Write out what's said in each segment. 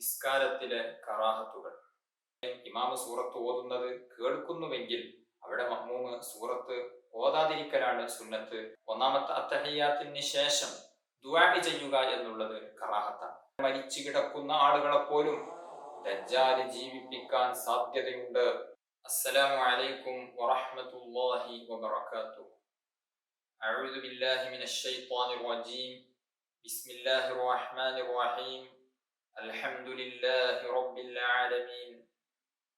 നിസ്കാരത്തിലെ കറാഹത്തുകൾ. ഇമാമ് സൂറത്ത് ഓതുന്നത് കേൾക്കുന്നുവെങ്കിൽ അവിടെ മഅ്മൂമ് സൂറത്ത് ഓതാതിരിക്കലാണ് സുന്നത്ത്. ഒന്നാമത്തെ അത്തഹിയ്യാത്തിന് ശേഷം ദുആ ചെയ്യുക എന്നുള്ളത് കറാഹത്താണ്. മരിച്ചു കിടക്കുന്ന ആളുകളെ പോലും ദജ്ജാൽ ജീവിപ്പിക്കാൻ സാധ്യതയുണ്ട്. അസ്സലാമു അലൈക്കും വറഹ്മത്തുള്ളാഹി വബറകാതുഹു. അഊദു ബില്ലാഹി മിനശ് ശൈത്വാനിർ റജീം. ബിസ്മില്ലാഹിർ റഹ്മാനിർ റഹീം. അൽഹംദുലില്ലാഹി റബ്ബിൽ ആലമീൻ.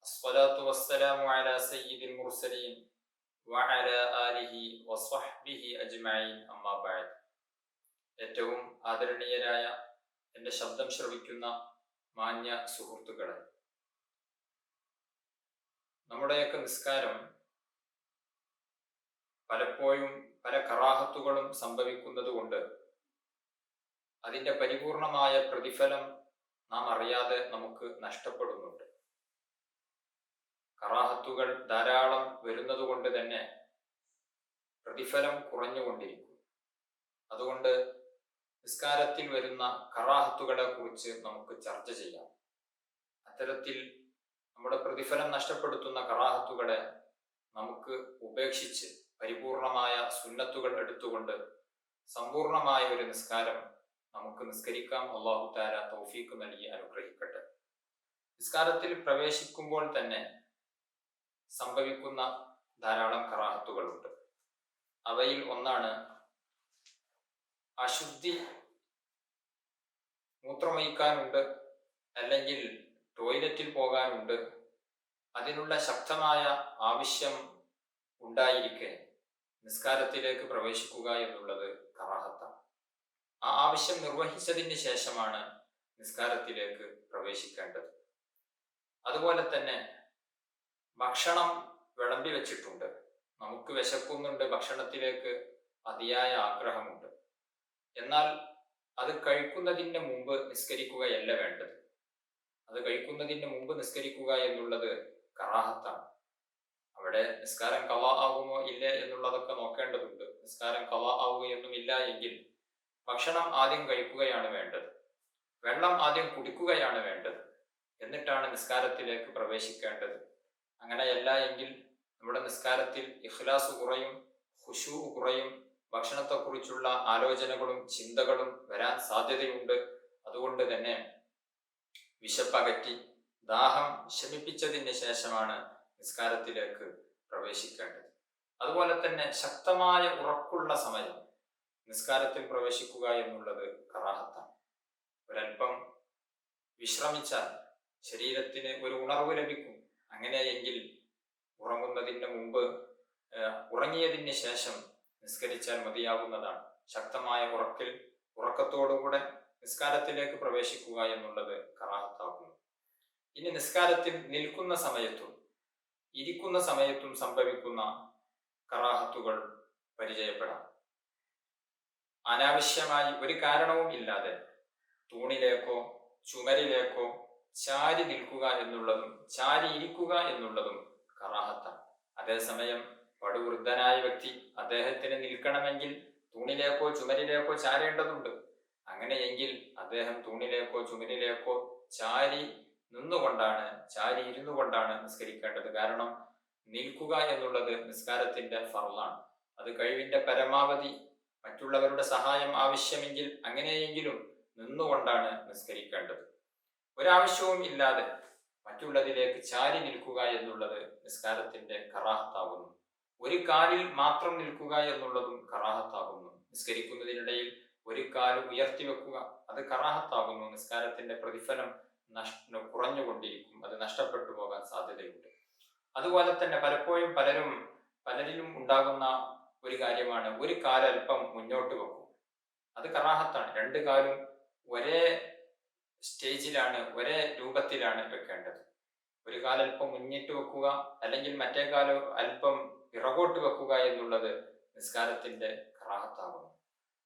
അസ്സലാത്തു വസ്സലാമു അലാ സയ്യിദിൽ മുർസലീൻ വഅലാ ആലിഹി വസ്വഹ്ബിഹി അജ്മഈൻ. അമ്മാ ബഅദ്. ഏറ്റവും ആദരണീയരായ എൻ്റെ ശബ്ദം ശ്രവിക്കുന്ന മാന്യ സുഹൃത്തുക്കളെ, നമ്മുടെയൊക്കെ നിസ്കാരം പലപ്പോഴും പല കറാഹത്തുകളും സംഭവിക്കുന്നത് കൊണ്ട് അതിൻ്റെ പരിപൂർണമായ പ്രതിഫലം നാം അറിയാതെ നമുക്ക് നഷ്ടപ്പെടുന്നുണ്ട്. കറാഹത്തുകൾ ധാരാളം വരുന്നത് കൊണ്ട് തന്നെ പ്രതിഫലം കുറഞ്ഞുകൊണ്ടിരിക്കും. അതുകൊണ്ട് നിസ്കാരത്തിൽ വരുന്ന കറാഹത്തുകളെ കുറിച്ച് നമുക്ക് ചർച്ച ചെയ്യാം. അത്തരത്തിൽ നമ്മുടെ പ്രതിഫലം നഷ്ടപ്പെടുത്തുന്ന കറാഹത്തുകളെ നമുക്ക് ഉപേക്ഷിച്ച് പരിപൂർണമായ സുന്നത്തുകൾ എടുത്തുകൊണ്ട് സമ്പൂർണമായ ഒരു നിസ്കാരം നമുക്ക് നിസ്കരിക്കാം. അല്ലാഹു തആല തൗഫീഖ് നൽകി അനുഗ്രഹിക്കട്ടെ. നിസ്കാരത്തിൽ പ്രവേശിക്കുമ്പോൾ തന്നെ സംഭവിക്കുന്ന ധാരാളം കറാഹത്തുകളുണ്ട്. അവയിൽ ഒന്നാണ് അശുദ്ധി. മൂത്രമൊഴിക്കാനുണ്ട്, അല്ലെങ്കിൽ ടോയ്ലറ്റിൽ പോകാനുണ്ട്, അതിനുള്ള ശക്തമായ ആവശ്യം ഉണ്ടായിരിക്കെ നിസ്കാരത്തിലേക്ക് പ്രവേശിക്കുക എന്നുള്ളത് കറാഹത്താണ്. ആ ആവശ്യം നിർവഹിച്ചതിന് ശേഷമാണ് നിസ്കാരത്തിലേക്ക് പ്രവേശിക്കേണ്ടത്. അതുപോലെ തന്നെ ഭക്ഷണം വിളമ്പി വെച്ചിട്ടുണ്ട്, നമുക്ക് വിശക്കുന്നുണ്ട്, ഭക്ഷണത്തിലേക്ക് അതിയായ ആഗ്രഹമുണ്ട്, എന്നാൽ അത് കഴിക്കുന്നതിന് മുമ്പ് നിസ്കരിക്കുകയല്ല വേണ്ടത്. അത് കഴിക്കുന്നതിന് മുമ്പ് നിസ്കരിക്കുക എന്നുള്ളത് കറാഹത്താണ്. അവിടെ നിസ്കാരം ഖളാ ആകുമോ ഇല്ല എന്നുള്ളതൊക്കെ നോക്കേണ്ടതുണ്ട്. നിസ്കാരം ഖളാ ആവുകയൊന്നും ഇല്ല എങ്കിൽ ഭക്ഷണം ആദ്യം കഴിക്കുകയാണ് വേണ്ടത്, വെള്ളം ആദ്യം കുടിക്കുകയാണ് വേണ്ടത്, എന്നിട്ടാണ് നിസ്കാരത്തിലേക്ക് പ്രവേശിക്കേണ്ടത്. അങ്ങനെയല്ല എങ്കിൽ നമ്മുടെ നിസ്കാരത്തിൽ ഇഖ്ലാസ് കുറയും, ഖുശൂ കുറയും, ഭക്ഷണത്തെക്കുറിച്ചുള്ള ആലോചനകളും ചിന്തകളും വരാൻ സാധ്യതയുണ്ട്. അതുകൊണ്ട് തന്നെ വിശപ്പകറ്റി ദാഹം ശമിപ്പിച്ചതിന് ശേഷമാണ് നിസ്കാരത്തിലേക്ക് പ്രവേശിക്കേണ്ടത്. അതുപോലെ തന്നെ ശക്തമായ ഉറക്കുള്ള സമയം നിസ്കാരത്തിൽ പ്രവേശിക്കുക എന്നുള്ളത് കറാഹത്താണ്. ഒരൽപ്പം വിശ്രമിച്ചാൽ ശരീരത്തിന് ഒരു ഉണർവ് ലഭിക്കും. അങ്ങനെയെങ്കിൽ ഉറങ്ങുന്നതിന് മുമ്പ് ഉറങ്ങിയതിന് ശേഷം നിസ്കരിച്ചാൽ മതിയാകുന്നതാണ്. ശക്തമായ ഉറക്കത്തോടുകൂടെ നിസ്കാരത്തിലേക്ക് പ്രവേശിക്കുക എന്നുള്ളത് കറാഹത്താക്കുന്നു. ഇനി നിസ്കാരത്തിൽ നിൽക്കുന്ന സമയത്തും ഇരിക്കുന്ന സമയത്തും സംഭവിക്കുന്ന കറാഹത്തുകൾ പരിചയപ്പെടാം. അനാവശ്യമായി ഒരു കാരണവും ഇല്ലാതെ തൂണിലേക്കോ ചുമരിലേക്കോ ചാരി നിൽക്കുക എന്നുള്ളതും ചാരി ഇരിക്കുക എന്നുള്ളതും കറാഹത്താണ്. അതേസമയം പടുവൃദ്ധനായ വ്യക്തി, അദ്ദേഹത്തിന് നിൽക്കണമെങ്കിൽ തൂണിലേക്കോ ചുമരിലേക്കോ ചാരേണ്ടതുണ്ട്. അങ്ങനെയെങ്കിൽ അദ്ദേഹം തൂണിലേക്കോ ചുമരിലേക്കോ ചാരി ഇരുന്നു കൊണ്ടാണ് നിസ്കരിക്കേണ്ടത്. കാരണം നിൽക്കുക എന്നുള്ളത് നിസ്കാരത്തിന്റെ ഫർളാണ്. അത് കഴിവിന്റെ പരമാവധി മറ്റുള്ളവരുടെ സഹായം ആവശ്യമെങ്കിൽ അങ്ങനെയെങ്കിലും നിന്നുകൊണ്ടാണ് നിസ്കരിക്കേണ്ടത്. ഒരാവശ്യവും ഇല്ലാതെ മറ്റുള്ളതിലേക്ക് ചാരി നിൽക്കുക എന്നുള്ളത് നിസ്കാരത്തിന്റെ കറാഹത്താകുന്നു. ഒരു കാലിൽ മാത്രം നിൽക്കുക എന്നുള്ളതും കറാഹത്താകുന്നു. നിസ്കരിക്കുന്നതിനിടയിൽ ഒരു കാല് ഉയർത്തി വെക്കുക, അത് കറാഹത്താകുന്നു. നിസ്കാരത്തിന്റെ പ്രതിഫലം കുറഞ്ഞുകൊണ്ടിരിക്കും, അത് നഷ്ടപ്പെട്ടു പോകാൻ സാധ്യതയുണ്ട്. അതുപോലെ തന്നെ പലപ്പോഴും പലരിലും ഉണ്ടാകുന്ന ഒരു കാര്യമാണ് ഒരു കാല് അല്പം മുന്നോട്ട് വെക്കും. അത് കറാഹത്താണ്. രണ്ട് കാലും ഒരേ സ്റ്റേജിലാണ്, ഒരേ രൂപത്തിലാണ് വെക്കേണ്ടത്. ഒരു കാലൽപ്പം മുന്നിട്ട് വെക്കുക, അല്ലെങ്കിൽ മറ്റേ കാലം അല്പം പിറകോട്ട് വെക്കുക എന്നുള്ളത് നിസ്കാരത്തിന്റെ കറാഹത്താകുന്നു.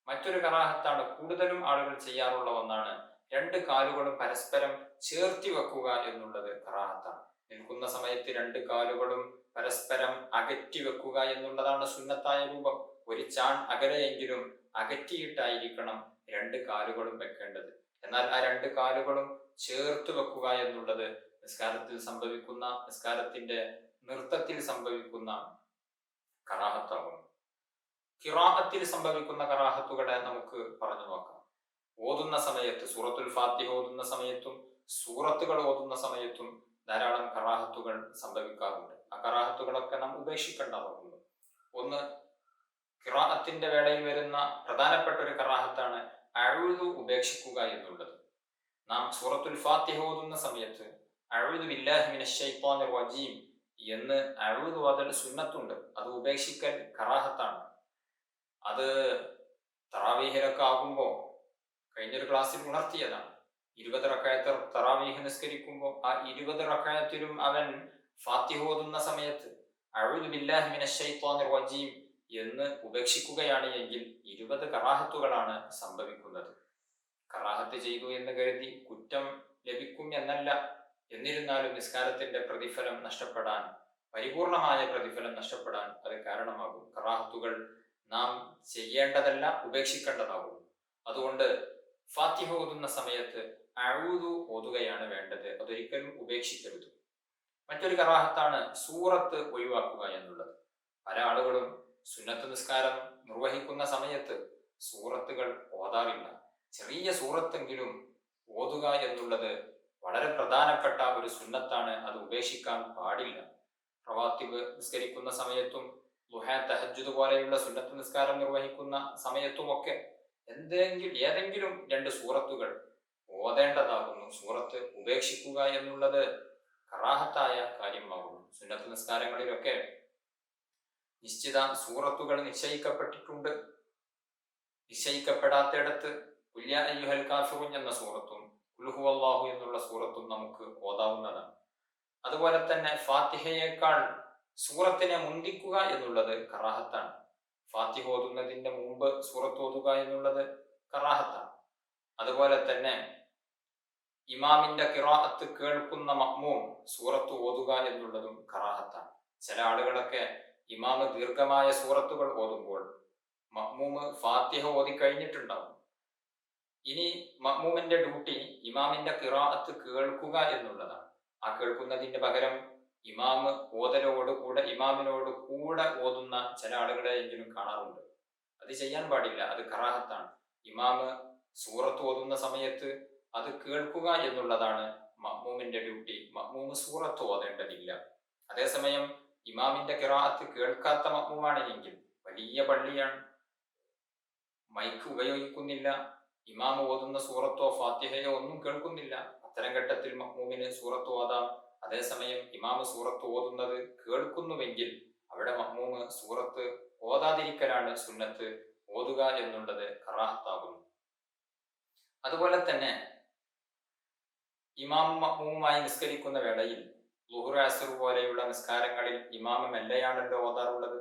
മറ്റൊരു കറാഹത്താണ്, കൂടുതലും ആളുകൾ ചെയ്യാറുള്ള ഒന്നാണ്, രണ്ട് കാലുകളും പരസ്പരം ചേർത്തി വെക്കുക എന്നുള്ളത് കറാഹത്താണ്. നിൽക്കുന്ന സമയത്ത് രണ്ട് കാലുകളും പരസ്പരം അകറ്റി വെക്കുക എന്നുള്ളതാണ് സുന്നത്തായ രൂപം. ഒരു ചാൺ അകലെയെങ്കിലും അകറ്റിയിട്ടായിരിക്കണം രണ്ട് കാലുകളും വെക്കേണ്ടത്. എന്നാൽ ആ രണ്ട് കാലുകളും ചേർത്ത് വെക്കുക എന്നുള്ളത് നിസ്കാരത്തിന്റെ നൃത്തത്തിൽ സംഭവിക്കുന്ന കറാഹത്താകുന്നു. ഖിറാഅത്തിൽ സംഭവിക്കുന്ന കറാഹത്തുകളെ നമുക്ക് പറഞ്ഞു നോക്കാം. ഓതുന്ന സമയത്ത്, സൂറത്തുൽ ഫാത്തിഹ ഓതുന്ന സമയത്തും സൂറത്തുകൾ ഓതുന്ന സമയത്തും ധാരാളം കറാഹത്തുകൾ സംഭവിക്കാറുണ്ട്. ആ കറാഹത്തുകളൊക്കെ നാം ഉപേക്ഷിക്കേണ്ടതാകുന്നു. ഒന്ന്, ഖിറാഅത്തിന്റെ വേളയിൽ വരുന്ന പ്രധാനപ്പെട്ട ഒരു കറാഹത്താണ് അഊദു ഉപേക്ഷിക്കുക എന്നുള്ളത്. നാം സൂറത്തുൽ ഫാത്തിഹ ഓതുന്ന സമയത്ത് അഊദു ബില്ലാഹി മിനശ് ശൈത്വാനിർ റജീം എന്ന് അഊദു ഓതൽ സുന്നത്തുണ്ട്. അത് ഉപേക്ഷിക്കൽ കറാഹത്താണ്. അത് തറാവീഹിലൊക്കെ ആകുമ്പോൾ കഴിഞ്ഞൊരു ക്ലാസ്സിൽ ഉണർത്തിയതാണ്. 20 റക്അത്ത് തറാവീഹ് നിസ്കരിക്കുമ്പോൾ ആ 20 റക്അത്തിലും അവൻ ഫാത്തിഹ ഓതുന്ന സമയത്ത് അഊദു ബില്ലാഹി മിനശ് ശൈത്വാനിർ റജീം എന്ന് ഉപേക്ഷിക്കുകയാണ് എങ്കിൽ 20 കറാഹത്തുകളാണ് സംഭവിക്കുന്നത്. കറാഹത്ത് ചെയ്തു എന്ന് കരുതി കുറ്റം ലഭിക്കും എന്നല്ല. എന്നിരുന്നാലും നിസ്കാരത്തിന്റെ പ്രതിഫലം നഷ്ടപ്പെടാൻ, പരിപൂർണമായ പ്രതിഫലം നഷ്ടപ്പെടാൻ അത് കാരണമാകും. കറാഹത്തുകൾ നാം ചെയ്യേണ്ടതല്ല, ഉപേക്ഷിക്കേണ്ടതാകും. അതുകൊണ്ട് ഫാത്തിഹ ഓതുന്ന സമയത്ത് അഊദു ഓതുകയാണ് വേണ്ടത്. അതൊരിക്കലും ഉപേക്ഷിക്കരുത്. മറ്റൊരു കറാഹത്താണ് സൂറത്ത് ഒഴിവാക്കുക എന്നുള്ളത്. പല ആളുകളും സുന്നത്ത് നിസ്കാരം നിർവഹിക്കുന്ന സമയത്ത് സൂറത്തുകൾ ഓതാറില്ല. ചെറിയ സൂറത്തെങ്കിലും ഓതുക എന്നുള്ളത് വളരെ പ്രധാനപ്പെട്ട ഒരു സുന്നത്താണ്. അത് ഉപേക്ഷിക്കാൻ പാടില്ല. റവാത്തിബ് നിസ്കരിക്കുന്ന സമയത്തും ദുഹാ, തഹജ്ജുദ് പോലെയുള്ള സുന്നത്ത് നിസ്കാരം നിർവഹിക്കുന്ന സമയത്തുമൊക്കെ ഏതെങ്കിലും 2 സൂറത്തുകൾ ഓതേണ്ടതാകുന്നു. സൂറത്ത് ഉപേക്ഷിക്കുക എന്നുള്ളത് കറാഹത്തായ കാര്യമാകുന്നു. സുന്നത്ത് നിസ്കാരങ്ങളിലൊക്കെ നിശ്ചിത സൂറത്തുകൾ നിശ്ചയിക്കപ്പെട്ടിട്ടുണ്ട്. നിശ്ചയിക്കപ്പെടാത്തിടത്ത് ഖുൽ യാ അയ്യുഹൽ കാഫിറൂൻ എന്ന സൂറത്തും ഖുൽ ഹുവല്ലാഹു എന്നുള്ള സൂറത്തും നമുക്ക് ഓതാവുന്നതാണ്. അതുപോലെ തന്നെ ഫാത്തിഹയേക്കാൾ സൂറത്തിനെ മുന്തിക്കുക എന്നുള്ളത് കറാഹത്താണ്. ഫാത്തിഹ ഓതുന്നതിന്റെ മുമ്പ് സൂറത്ത് ഓതുക എന്നുള്ളത് കറാഹത്താണ്. അതുപോലെ തന്നെ ഇമാമിന്റെ ഖിറാഅത്ത് കേൾക്കുന്ന മഅ്മൂം സൂറത്ത് ഓതുക എന്നുള്ളതും കറാഹത്താണ്. ചില ആളുകളൊക്കെ ഇമാമ് ദീർഘമായ സൂറത്തുകൾ ഓതുമ്പോൾ മഅ്മൂമ് ഫാത്തിഹ ഓതി കഴിഞ്ഞിട്ടുണ്ടാവും. ഇനി മഅ്മൂമിന്റെ ഡ്യൂട്ടി ഇമാമിന്റെ ഖിറാഅത്ത് കേൾക്കുക എന്നുള്ളതാണ്. ആ കേൾക്കുന്നതിന്റെ പകരം ഇമാമ് ഓതലോട് കൂടെ ഇമാമിനോട് കൂടെ ഓതുന്ന ചില ആളുകളെ എങ്കിലും കാണാറുണ്ട്. അത് ചെയ്യാൻ പാടില്ല. അത് കറാഹത്താണ്. ഇമാമ് സൂറത്ത് ഓതുന്ന സമയത്ത് അത് കേൾക്കുക എന്നുള്ളതാണ് മഅ്മൂമിന്റെ ഡ്യൂട്ടി. മഅ്മൂമ് സൂറത്ത് ഓതേണ്ടതില്ല. അതേസമയം ഇമാമിന്റെ ഖിറാഅത്ത് കേൾക്കാത്ത മഅ്മൂമാണ് എങ്കിൽ, വലിയ പള്ളിയാണ്, മൈക്ക് ഉപയോഗിക്കുന്നില്ല, ഇമാമ് ഓതുന്ന സൂറത്തോ ഫാത്തിഹയോ ഒന്നും കേൾക്കുന്നില്ല, അത്തരം ഘട്ടത്തിൽ മഅ്മൂമിന് സൂറത്ത് ഓതാം. അതേസമയം ഇമാമ് സൂറത്ത് ഓതുന്നത് കേൾക്കുന്നുവെങ്കിൽ അവിടെ മഅ്മൂമ് സൂറത്ത് ഓതാതിരിക്കലാണ് സുന്നത്ത്. ഓതുക എന്നുള്ളത് കറാഹത്താകുന്നു. അതുപോലെ തന്നെ ഇമാം മഅ്മൂമുമായി നിസ്കരിക്കുന്ന വേളയിൽ ളുഹ്ർ, അസ്ർ പോലെയുള്ള നിസ്കാരങ്ങളിൽ ഇമാമ് മെല്ലെയാണല്ലോ ഓതാറുള്ളത്.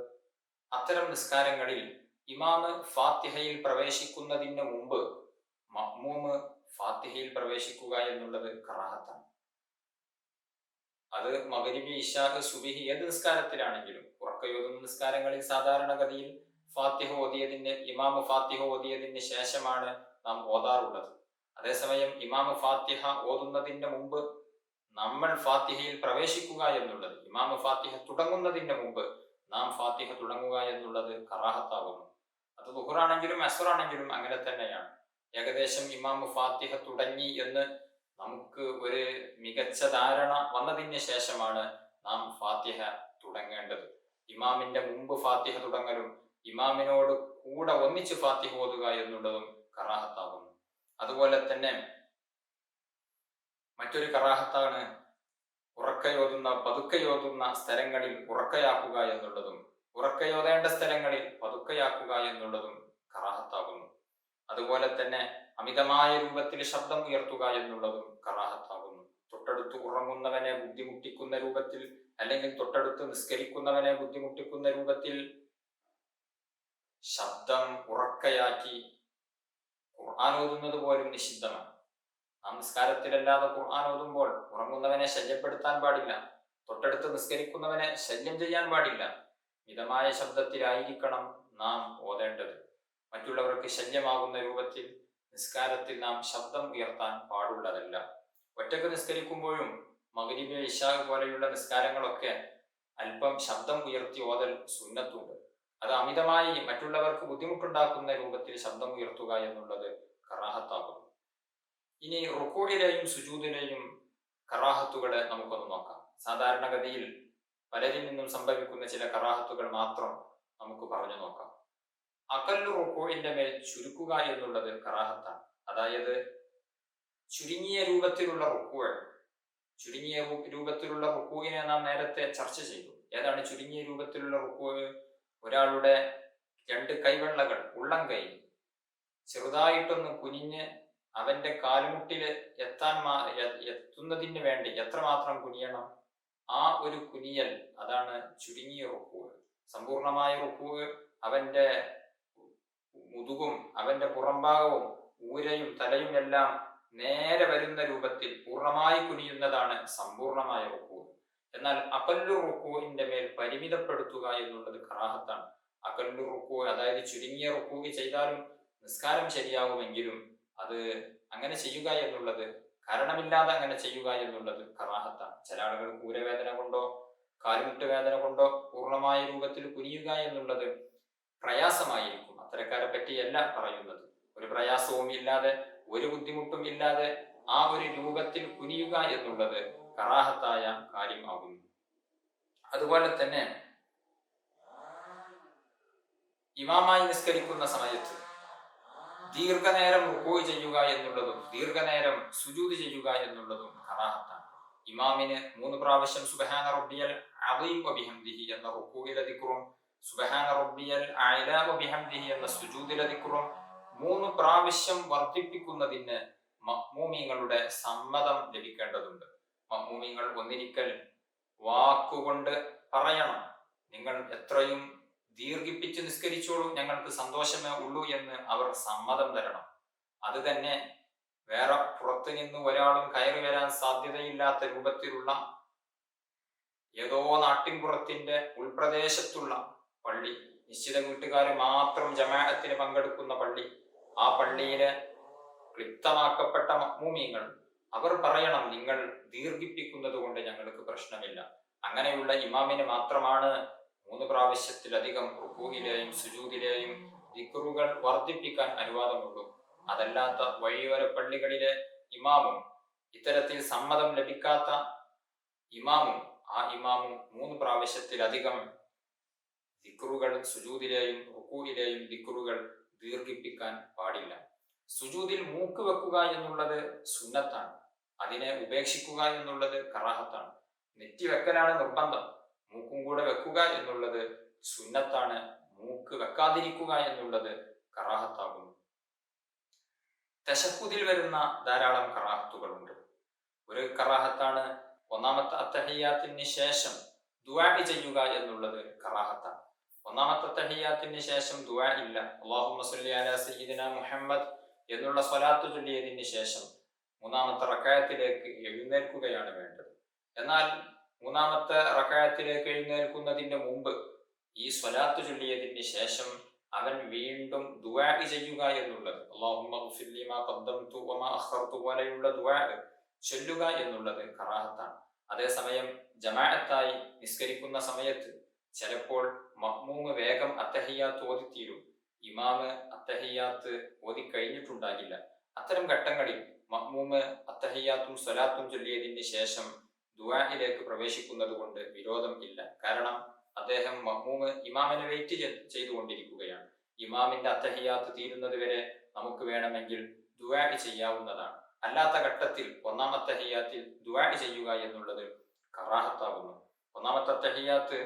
അത്തരം നിസ്കാരങ്ങളിൽ ഇമാമ് ഫാത്തിഹയിൽ പ്രവേശിക്കുന്നതിന് മുമ്പ് മഅ്മൂമ് ഫാത്തിഹയിൽ പ്രവേശിക്കുക എന്നുള്ളത് കറാഹത്താണ്. അത് മഗ്രിബ്, ഇശാ, സുബ്ഹി ഏത് നിസ്കാരത്തിലാണെങ്കിലും ഉറക്കയോതുന്ന നിസ്കാരങ്ങളിൽ സാധാരണഗതിയിൽ ഇമാമ് ഫാത്തിഹ ഓതിയതിന് ശേഷമാണ് നാം ഓതാറുള്ളത്. അതേസമയം ഇമാമ് ഫാത്തിഹ ഓതുന്നതിന്റെ മുമ്പ് നമ്മൾ ഫാത്തിഹയിൽ പ്രവേശിക്കുക എന്നുള്ളത്, ഇമാമ് ഫാത്തിഹ തുടങ്ങുന്നതിന്റെ മുമ്പ് നാം ഫാത്തിഹ തുടങ്ങുക എന്നുള്ളത് കറാഹത്താകുന്നു. അത് ളുഹ്റാണെങ്കിലും അസ്റാണെങ്കിലും അങ്ങനെ തന്നെയാണ്. ഏകദേശം ഇമാമ് ഫാത്തിഹ തുടങ്ങി എന്ന് നമുക്ക് ഒരു മികച്ച ധാരണ വന്നതിന് ശേഷമാണ് നാം ഫാത്തിഹ തുടങ്ങേണ്ടത്. ഇമാമിന്റെ മുമ്പ് ഫാത്തിഹ തുടങ്ങലും ഇമാമിനോട് കൂടെ ഒന്നിച്ച് ഫാത്തിഹ ഓതുക എന്നുള്ളതും കറാഹത്താകുന്നു. അതുപോലെ തന്നെ മറ്റൊരു കറാഹത്താണ് പതുക്കയോതുന്ന സ്ഥലങ്ങളിൽ ഉറക്കയാക്കുക എന്നുള്ളതും ഉറക്കയോതേണ്ട സ്ഥലങ്ങളിൽ പതുക്കയാക്കുക എന്നുള്ളതും കറാഹത്താകുന്നു. അതുപോലെ തന്നെ അമിതമായ രൂപത്തിൽ ശബ്ദം ഉയർത്തുക എന്നുള്ളതും കറാഹത്താകുന്നു. തൊട്ടടുത്ത് ഉറങ്ങുന്നവനെ ബുദ്ധിമുട്ടിക്കുന്ന രൂപത്തിൽ, അല്ലെങ്കിൽ തൊട്ടടുത്ത് നിസ്കരിക്കുന്നവനെ ബുദ്ധിമുട്ടിക്കുന്ന രൂപത്തിൽ ശബ്ദം ഉറക്കയാക്കി ഖുർആൻ ഓതുന്നത് പോലും നിഷിദ്ധമാണ്. നാം നിസ്കാരത്തിലല്ലാതെ ഖുർആൻ ഓതുമ്പോൾ ഉറങ്ങുന്നവനെ ശല്യപ്പെടുത്താൻ പാടില്ല. തൊട്ടടുത്ത് നിസ്കരിക്കുന്നവനെ ശല്യം ചെയ്യാൻ പാടില്ല. മിതമായ ശബ്ദത്തിലായിരിക്കണം നാം ഓതേണ്ടത്. മറ്റുള്ളവർക്ക് ശല്യമാകുന്ന രൂപത്തിൽ നിസ്കാരത്തിൽ നാം ശബ്ദം ഉയർത്താൻ പാടുള്ളതല്ല. ഒറ്റക്ക് നിസ്കരിക്കുമ്പോഴും മഗ്‌രിബ് ഇശാ പോലെയുള്ള നിസ്കാരങ്ങളൊക്കെ അല്പം ശബ്ദം ഉയർത്തി ഓതൽ സുന്നത്തുണ്ട്. അത് അമിതമായി മറ്റുള്ളവർക്ക് ബുദ്ധിമുട്ടുണ്ടാക്കുന്ന രൂപത്തിൽ ശബ്ദം ഉയർത്തുക എന്നുള്ളത് കറാഹത്താകുന്നു. ഇനി റുക്കൂഇലെയും സുജൂദിലെയും കറാഹത്തുകളെ നമുക്കൊന്ന് നോക്കാം. സാധാരണഗതിയിൽ പലരിൽ നിന്നും സംഭവിക്കുന്ന ചില കറാഹത്തുകൾ മാത്രം നമുക്ക് പറഞ്ഞു നോക്കാം. അഖല്ലു റുക്കൂഇന്റെ മേൽ ചുരുക്കുക എന്നുള്ളത് കറാഹത്താണ്. അതായത് ചുരുങ്ങിയ രൂപത്തിലുള്ള റുക്കൂഅ്. ചുരുങ്ങിയ രൂപത്തിലുള്ള റുക്കൂഇനെ നാം നേരത്തെ ചർച്ച ചെയ്തു. ഏതാണ് ചുരുങ്ങിയ രൂപത്തിലുള്ള റുക്കൂഅ്? ഒരാളുടെ രണ്ട് കൈവെള്ളകൾ, ഉള്ളം കൈ ചെറുതായിട്ടൊന്ന് കുനിഞ്ഞ് അവന്റെ കാൽമുട്ടില് എത്തുന്നതിന് വേണ്ടി എത്രമാത്രം കുനിയണം, ആ ഒരു കുനിയൽ, അതാണ് ചുരുങ്ങിയ റുക്കൂഅ്. സമ്പൂർണമായ റുക്കൂഅ് അവന്റെ മുതുകും അവന്റെ പുറംഭാഗവും ഊരയും തലയും എല്ലാം നേരെ വരുന്ന രൂപത്തിൽ പൂർണ്ണമായി കുനിയുന്നതാണ് സമ്പൂർണമായ റുക്കൂഅ്. എന്നാൽ അഖല്ലു റുക്കൂഇന്റെ മേൽ പരിമിതപ്പെടുത്തുക എന്നുള്ളത് കറാഹത്താണ്. അഖല്ലു റുക്കൂഅ്, അതായത് ചുരുങ്ങിയ റുക്കൂഅ് ചെയ്താലും നിസ്കാരം ശരിയാകുമെങ്കിലും അത് അങ്ങനെ ചെയ്യുക എന്നുള്ളത്, കാരണമില്ലാതെ അങ്ങനെ ചെയ്യുക എന്നുള്ളത് കറാഹത്താണ്. ചില ആളുകൾ ഊരവേദന കൊണ്ടോ കാൽമുട്ട് വേദന കൊണ്ടോ പൂർണ്ണമായ രൂപത്തിൽ കുനിയുക എന്നുള്ളത് പ്രയാസമായിരിക്കും. അത്തരക്കാരെ പറ്റിയല്ല പറയുന്നത്. ഒരു പ്രയാസവും ഇല്ലാതെ ഒരു ബുദ്ധിമുട്ടും ഇല്ലാതെ ആ ഒരു രൂപത്തിൽ കുനിയുക എന്നുള്ളത് കറാഹത്തായ കാര്യമാകുന്നു. അതുപോലെ തന്നെ ഇമാമായി നിസ്കരിക്കുന്ന സമയത്ത് ദീർഘനേരം റുക്കൂഅ് ചെയ്യുക എന്നുള്ളതും ദീർഘനേരം സുജൂദ് ചെയ്യുക എന്നുള്ളതും കറാഹത്താണ്. ഇമാമിന് 3 പ്രാവശ്യം സുബ്ഹാന റബ്ബിയൽ അദീം വബിഹംദിഹി എന്ന റുക്കൂഇലെ ദിക്റും സുബ്ഹാന റബ്ബിയൽ അഅ്ലാ വബിഹംദിഹി എന്ന സുജൂദിലെ ദിക്റും 3 പ്രാവശ്യം വർദ്ധിപ്പിക്കുന്നതിന് മഅ്മൂമീങ്ങളുടെ സമ്മതം ലഭിക്കേണ്ടതുണ്ട്. മഅ്മൂമീങ്ങൾ ഒന്നിരിക്കൽ വാക്കുകൊണ്ട് പറയണം, നിങ്ങൾ എത്രയും ദീർഘിപ്പിച്ച് നിസ്കരിച്ചോളൂ, ഞങ്ങൾക്ക് സന്തോഷമേ ഉള്ളൂ എന്ന് അവർ സമ്മതം തരണം. അത് തന്നെ വേറെ പുറത്തു നിന്ന് ഒരാളും കയറി വരാൻ സാധ്യതയില്ലാത്ത രൂപത്തിലുള്ള ഏതോ നാട്ടിൻപുറത്തിന്റെ ഉൾപ്രദേശത്തുള്ള പള്ളി, നിശ്ചിത വീട്ടുകാർ മാത്രം ജമാഅത്തിന് പങ്കെടുക്കുന്ന പള്ളി, ആ പള്ളിയിലെ ക്ലിപ്തമാക്കപ്പെട്ട മഅ്മൂമീങ്ങൾ അവർ പറയണം, നിങ്ങൾ ദീർഘിപ്പിക്കുന്നത് കൊണ്ട് ഞങ്ങൾക്ക് പ്രശ്നമില്ല. അങ്ങനെയുള്ള ഇമാമിന് മാത്രമാണ് 3 പ്രാവശ്യത്തിലധികം റുക്കൂഇലെയും സുജൂദിലെയും ദിക്റുകൾ വർദ്ധിപ്പിക്കാൻ അനുവാദമുള്ളൂ. അതല്ലാത്ത വഴിയോര പള്ളികളിലെ ഇമാമും ഇത്തരത്തിൽ സമ്മതം ലഭിക്കാത്ത ഇമാമും ആ ഇമാമും 3 പ്രാവശ്യത്തിലധികം ദിക്റുകൾ, സുജൂദിലെയും റുക്കൂഇലെയും ദിക്റുകൾ ദീർഘിപ്പിക്കാൻ പാടില്ല. സുജൂദിൽ മൂക്ക് വെക്കുക എന്നുള്ളത് സുന്നത്താണ്. അതിനെ ഉപേക്ഷിക്കുക എന്നുള്ളത് കറാഹത്താണ്. നെറ്റി വെക്കലാണ് നിർബന്ധം, മൂക്കും കൂടെ വെക്കുക എന്നുള്ളത് സുന്നത്താണ്. മൂക്ക് വെക്കാതിരിക്കുക എന്നുള്ളത് കറാഹത്താകുന്നു. തശഹ്ഹുദിൽ വരുന്ന ധാരാളം കറാഹത്തുകളുണ്ട്. ഒരു കറാഹത്താണ് ഒന്നാമത്തെ അത്തഹിയ്യാത്തിന് ശേഷം ദുആ ചെയ്യുക എന്നുള്ളത് കറാഹത്താണ്. ഒന്നാമത്തെ അത്തഹിയ്യാത്തിന് ശേഷം ദുആ ഇല്ല. അല്ലാഹുമ്മ സ്വല്ലി അലാ സയ്യിദിനാ മുഹമ്മദ് എന്നുള്ള സ്വലാത്ത് ചൊല്ലിയതിന് ശേഷം 3-ാമത്തെ റക്അത്തിലേക്ക് എഴുന്നേൽക്കുകയാണ് വേണ്ടത്. എന്നാൽ 3-ാമത്തെ റക്അത്തിലേക്ക് എഴുന്നേൽക്കുന്നതിന്റെ മുമ്പ് ഈ സ്വലാത്ത് ചൊല്ലിയതിന് ശേഷം അവൻ വീണ്ടും ദുആ ചെയ്യുക എന്നുള്ളത്, അല്ലാഹുമ്മ ഗ്ഫിർ ലി മാ ഖദ്ദംതു വമാ അഖർതു പോലെയുള്ള ദുആ ചൊല്ലുക എന്നുള്ളത് കറാഹത്താണ്. അതേസമയം ജമാഅത്തായി നിസ്കരിക്കുന്ന സമയത്ത് ചിലപ്പോൾ മഅ്മൂമ് വേഗം അത്തഹിയ്യാത്ത് ഓതിത്തീരും, ഇമാമ് അത്തഹിയ്യാത്ത് ഓതി കഴിഞ്ഞിട്ടുണ്ടാകില്ല. അത്തരം ഘട്ടങ്ങളിൽ മഅ്മൂമ് അത്തഹിയ്യാത്തും സ്വലാത്തും ചൊല്ലിയതിന് ശേഷം ദുആഇലേക്ക് പ്രവേശിക്കുന്നത് കൊണ്ട് വിരോധം ഇല്ല. കാരണം അദ്ദേഹം മഅ്മൂമ് ഇമാമിനെ വെയിറ്റ് ചെയ്തുകൊണ്ടിരിക്കുകയാണ്. ഇമാമിന്റെ അത്തഹിയ്യാത്ത് തീരുന്നത് വരെ നമുക്ക് വേണമെങ്കിൽ ദുആ ചെയ്യാവുന്നതാണ്. അല്ലാത്ത ഘട്ടത്തിൽ 1-ാമത്തെ അത്തഹിയ്യാത്തിൽ ദുആ ചെയ്യുക എന്നുള്ളത് കറാഹത്താകുന്നു. 1-ാമത്തെ അത്തഹിയ്യാത്ത്